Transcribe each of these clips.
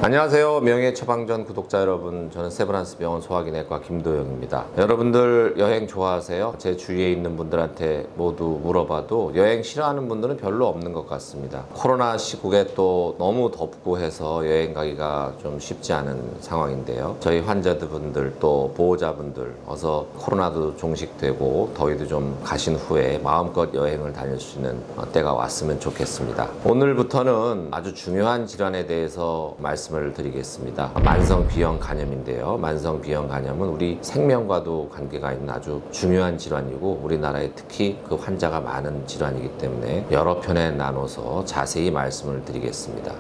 안녕하세요. 명예 처방전 구독자 여러분, 저는 세브란스 병원 소화기내과 김도영입니다. 여러분들 여행 좋아하세요? 제 주위에 있는 분들한테 모두 물어봐도 여행 싫어하는 분들은 별로 없는 것 같습니다. 코로나 시국에 또 너무 덥고 해서 여행 가기가 좀 쉽지 않은 상황인데요. 저희 환자분들 또 보호자분들 어서 코로나도 종식되고 더위도 좀 가신 후에 마음껏 여행을 다닐 수 있는 때가 왔으면 좋겠습니다. 오늘부터는 아주 중요한 질환에 대해서 말씀을 드리겠습니다. 만성비형 간염인데요. 만성비형 간염은 우리 생명과도 관계가 있는 아주 중요한 질환이고 우리나라에 특히 그 환자가 많은 질환이기 때문에 여러 편에 나눠서 자세히 말씀을 드리겠습니다.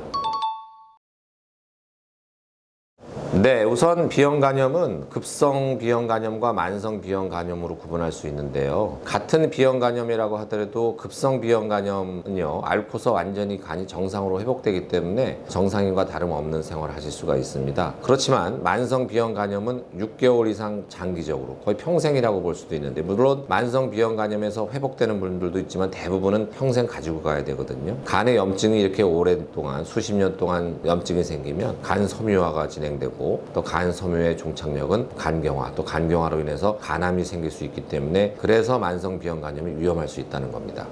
네, 우선 비형간염은 급성 비형간염과 만성 비형간염으로 구분할 수 있는데요. 같은 비형간염이라고 하더라도 급성 비형간염은요, 앓고서 완전히 간이 정상으로 회복되기 때문에 정상인과 다름없는 생활을 하실 수가 있습니다. 그렇지만 만성 비형간염은 6개월 이상 장기적으로 거의 평생이라고 볼 수도 있는데, 물론 만성 비형간염에서 회복되는 분들도 있지만 대부분은 평생 가지고 가야 되거든요. 간에 염증이 이렇게 오랫동안 수십 년 동안 염증이 생기면 간 섬유화가 진행되고 또 간 섬유의 종착역은 간경화, 또 간경화로 인해서 간암이 생길 수 있기 때문에 그래서 만성 비형간염이 위험할 수 있다는 겁니다.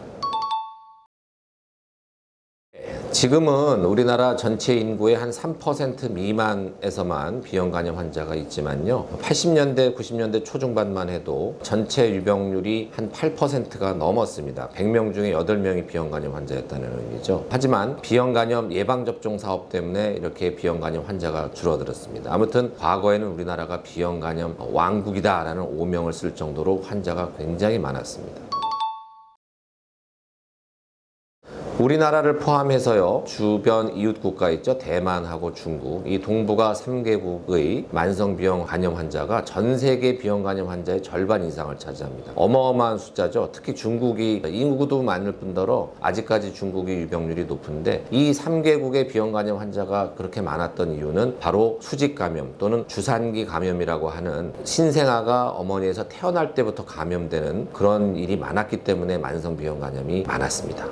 지금은 우리나라 전체 인구의 한 3% 미만에서만 비형간염 환자가 있지만요, 80년대, 90년대 초중반만 해도 전체 유병률이 한 8%가 넘었습니다. 100명 중에 8명이 비형간염 환자였다는 의미죠. 하지만 비형간염 예방접종 사업 때문에 이렇게 비형간염 환자가 줄어들었습니다. 아무튼 과거에는 우리나라가 비형간염 왕국이다라는 오명을 쓸 정도로 환자가 굉장히 많았습니다. 우리나라를 포함해서요, 주변 이웃 국가 있죠, 대만하고 중국, 이 동북아 3개국의 만성비형 간염 환자가 전 세계 비형간염 환자의 절반 이상을 차지합니다. 어마어마한 숫자죠. 특히 중국이 인구도 많을 뿐더러 아직까지 중국이 유병률이 높은데, 이 3개국의 비형간염 환자가 그렇게 많았던 이유는 바로 수직감염 또는 주산기 감염이라고 하는 신생아가 어머니에서 태어날 때부터 감염되는 그런 일이 많았기 때문에 만성비형간염이 많았습니다.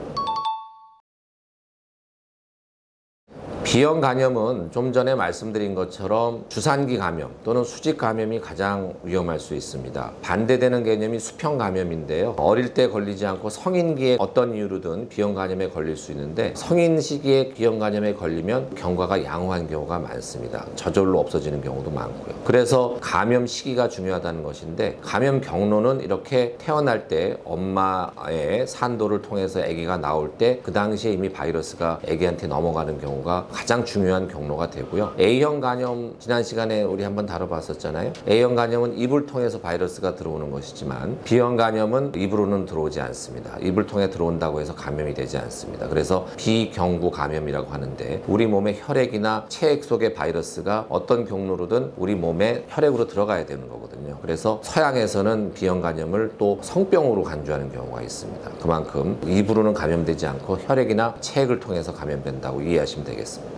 비형간염은 좀 전에 말씀드린 것처럼 주산기 감염 또는 수직 감염이 가장 위험할 수 있습니다. 반대되는 개념이 수평감염인데요. 어릴 때 걸리지 않고 성인기에 어떤 이유로든 비형간염에 걸릴 수 있는데, 성인 시기에 비형간염에 걸리면 경과가 양호한 경우가 많습니다. 저절로 없어지는 경우도 많고요. 그래서 감염 시기가 중요하다는 것인데, 감염 경로는 이렇게 태어날 때 엄마의 산도를 통해서 아기가 나올 때 그 당시에 이미 바이러스가 아기한테 넘어가는 경우가 가장 중요한 경로가 되고요. A형 간염, 지난 시간에 우리 한번 다뤄봤었잖아요. A형 간염은 입을 통해서 바이러스가 들어오는 것이지만 B형 간염은 입으로는 들어오지 않습니다. 입을 통해 들어온다고 해서 감염이 되지 않습니다. 그래서 비경구 감염이라고 하는데, 우리 몸의 혈액이나 체액 속의 바이러스가 어떤 경로로든 우리 몸에 혈액으로 들어가야 되는 거거든요. 그래서 서양에서는 비형 간염을 또 성병으로 간주하는 경우가 있습니다. 그만큼 입으로는 감염되지 않고 혈액이나 체액을 통해서 감염된다고 이해하시면 되겠습니다.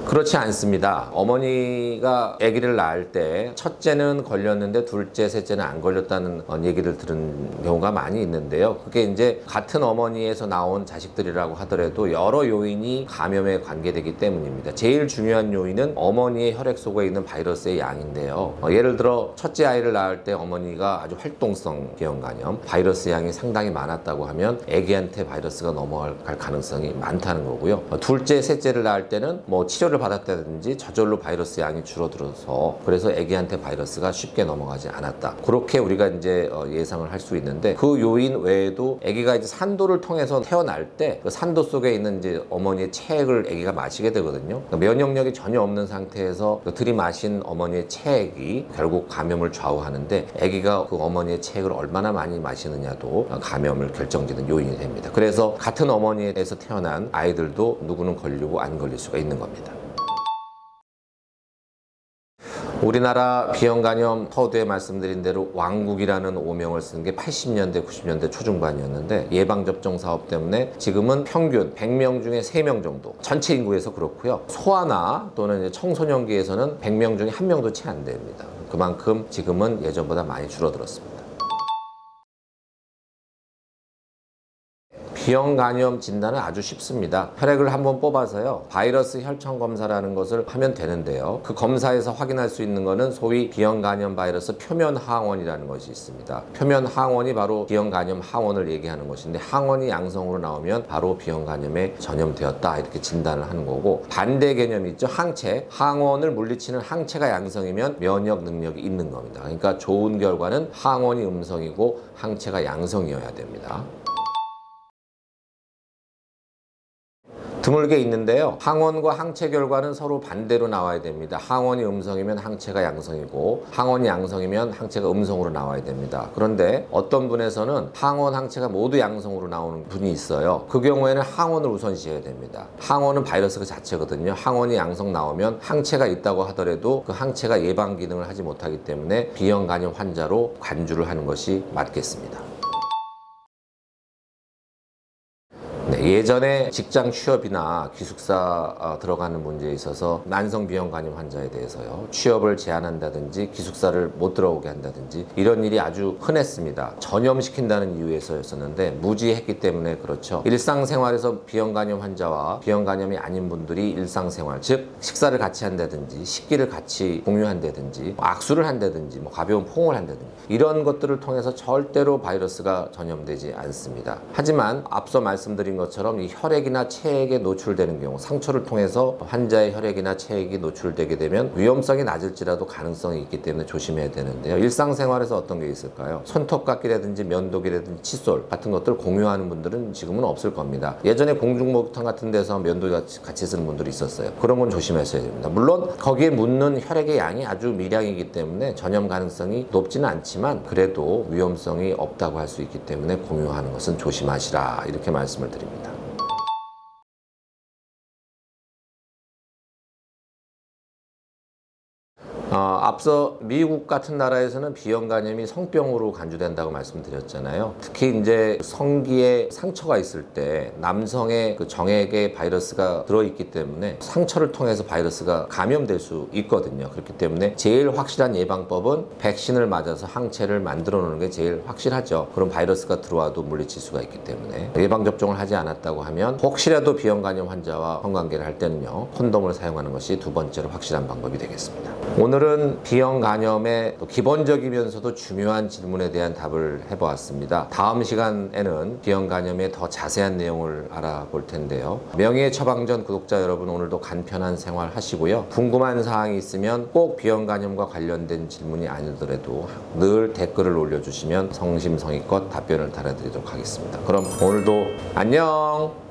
그렇지 않습니다. 어머니가 아기를 낳을 때 첫째는 걸렸는데 둘째, 셋째는 안 걸렸다는 얘기를 들은 경우가 많이 있는데요. 그게 이제 같은 어머니에서 나온 자식들이라고 하더라도 여러 요인이 감염에 관계되기 때문입니다. 제일 중요한 요인은 어머니의 혈액 속에 있는 바이러스의 양인데요. 예를 들어 첫째 아이를 낳을 때 어머니가 아주 활동성 비형간염, 바이러스 양이 상당히 많았다고 하면 아기한테 바이러스가 넘어갈 가능성이 많다는 거고요. 둘째, 셋째를 낳을 때는 뭐 치료를 받았다든지 저절로 바이러스 양이 줄어들어서 그래서 아기한테 바이러스가 쉽게 넘어가지 않았다. 그렇게 우리가 이제 예상을 할 수 있는데, 그 요인 외에도 아기가 이제 산도를 통해서 태어날 때 그 산도 속에 있는 이제 어머니의 체액을 아기가 마시게 되거든요. 그러니까 면역력이 전혀 없는 상태에서 그 들이마신 어머니의 체액이 결국 감염을 좌우하는데, 아기가 그 어머니의 체액을 얼마나 많이 마시느냐도 감염을 결정짓는 요인이 됩니다. 그래서 같은 어머니에서 태어난 아이들도 누구는 걸리고 안 걸릴 수가 있는 겁니다. 우리나라 비형간염 서두에 말씀드린 대로 왕국이라는 오명을 쓴 게 80년대, 90년대 초중반이었는데, 예방접종 사업 때문에 지금은 평균 100명 중에 3명 정도, 전체 인구에서 그렇고요. 소아나 또는 청소년기에서는 100명 중에 1명도 채 안 됩니다. 그만큼 지금은 예전보다 많이 줄어들었습니다. B형 간염 진단은 아주 쉽습니다. 혈액을 한번 뽑아서요, 바이러스 혈청 검사라는 것을 하면 되는데요. 그 검사에서 확인할 수 있는 것은 소위 B형 간염 바이러스 표면 항원이라는 것이 있습니다. 표면 항원이 바로 B형 간염 항원을 얘기하는 것인데, 항원이 양성으로 나오면 바로 B형 간염에 전염되었다 이렇게 진단을 하는 거고, 반대 개념이 있죠. 항체, 항원을 물리치는 항체가 양성이면 면역 능력이 있는 겁니다. 그러니까 좋은 결과는 항원이 음성이고 항체가 양성이어야 됩니다. 드물게 있는데요. 항원과 항체 결과는 서로 반대로 나와야 됩니다. 항원이 음성이면 항체가 양성이고, 항원이 양성이면 항체가 음성으로 나와야 됩니다. 그런데 어떤 분에서는 항원, 항체가 모두 양성으로 나오는 분이 있어요. 그 경우에는 항원을 우선시해야 됩니다. 항원은 바이러스 그 자체거든요. 항원이 양성 나오면 항체가 있다고 하더라도 그 항체가 예방 기능을 하지 못하기 때문에 B형 간염 환자로 간주를 하는 것이 맞겠습니다. 네, 예전에 직장 취업이나 기숙사 들어가는 문제에 있어서 만성 B형 간염 환자에 대해서요, 취업을 제한한다든지 기숙사를 못 들어오게 한다든지 이런 일이 아주 흔했습니다. 전염시킨다는 이유에서였었는데 무지했기 때문에 그렇죠. 일상생활에서 B형 간염 환자와 B형 간염이 아닌 분들이 일상생활, 즉 식사를 같이 한다든지 식기를 같이 공유한다든지 악수를 한다든지 가벼운 포옹을 한다든지 이런 것들을 통해서 절대로 바이러스가 전염되지 않습니다. 하지만 앞서 말씀드린 것처럼 이 혈액이나 체액에 노출되는 경우, 상처를 통해서 환자의 혈액이나 체액이 노출되게 되면 위험성이 낮을지라도 가능성이 있기 때문에 조심해야 되는데요. 일상생활에서 어떤 게 있을까요? 손톱깎이라든지 면도기라든지 칫솔 같은 것들 공유하는 분들은 지금은 없을 겁니다. 예전에 공중목욕탕 같은 데서 면도기 같이 쓰는 분들이 있었어요. 그런 건 조심하셔야 됩니다. 물론 거기에 묻는 혈액의 양이 아주 미량이기 때문에 전염 가능성이 높지는 않지만 그래도 위험성이 없다고 할 수 있기 때문에 공유하는 것은 조심하시라 이렇게 말씀을 드립니다. 앞서 미국 같은 나라에서는 B형 간염이 성병으로 간주된다고 말씀드렸잖아요. 특히 이제 성기에 상처가 있을 때 남성의 그 정액에 바이러스가 들어있기 때문에 상처를 통해서 바이러스가 감염될 수 있거든요. 그렇기 때문에 제일 확실한 예방법은 백신을 맞아서 항체를 만들어 놓는 게 제일 확실하죠. 그럼 바이러스가 들어와도 물리칠 수가 있기 때문에 예방접종을 하지 않았다고 하면 혹시라도 B형 간염 환자와 성관계를 할 때는요, 콘돔을 사용하는 것이 두 번째로 확실한 방법이 되겠습니다. 오늘은 B형 간염의 기본적이면서도 중요한 질문에 대한 답을 해보았습니다. 다음 시간에는 B형 간염의 더 자세한 내용을 알아볼 텐데요. 명예의 처방전 구독자 여러분, 오늘도 간편한 생활 하시고요. 궁금한 사항이 있으면 꼭 B형 간염과 관련된 질문이 아니더라도 늘 댓글을 올려주시면 성심성의껏 답변을 달아드리도록 하겠습니다. 그럼 오늘도 안녕!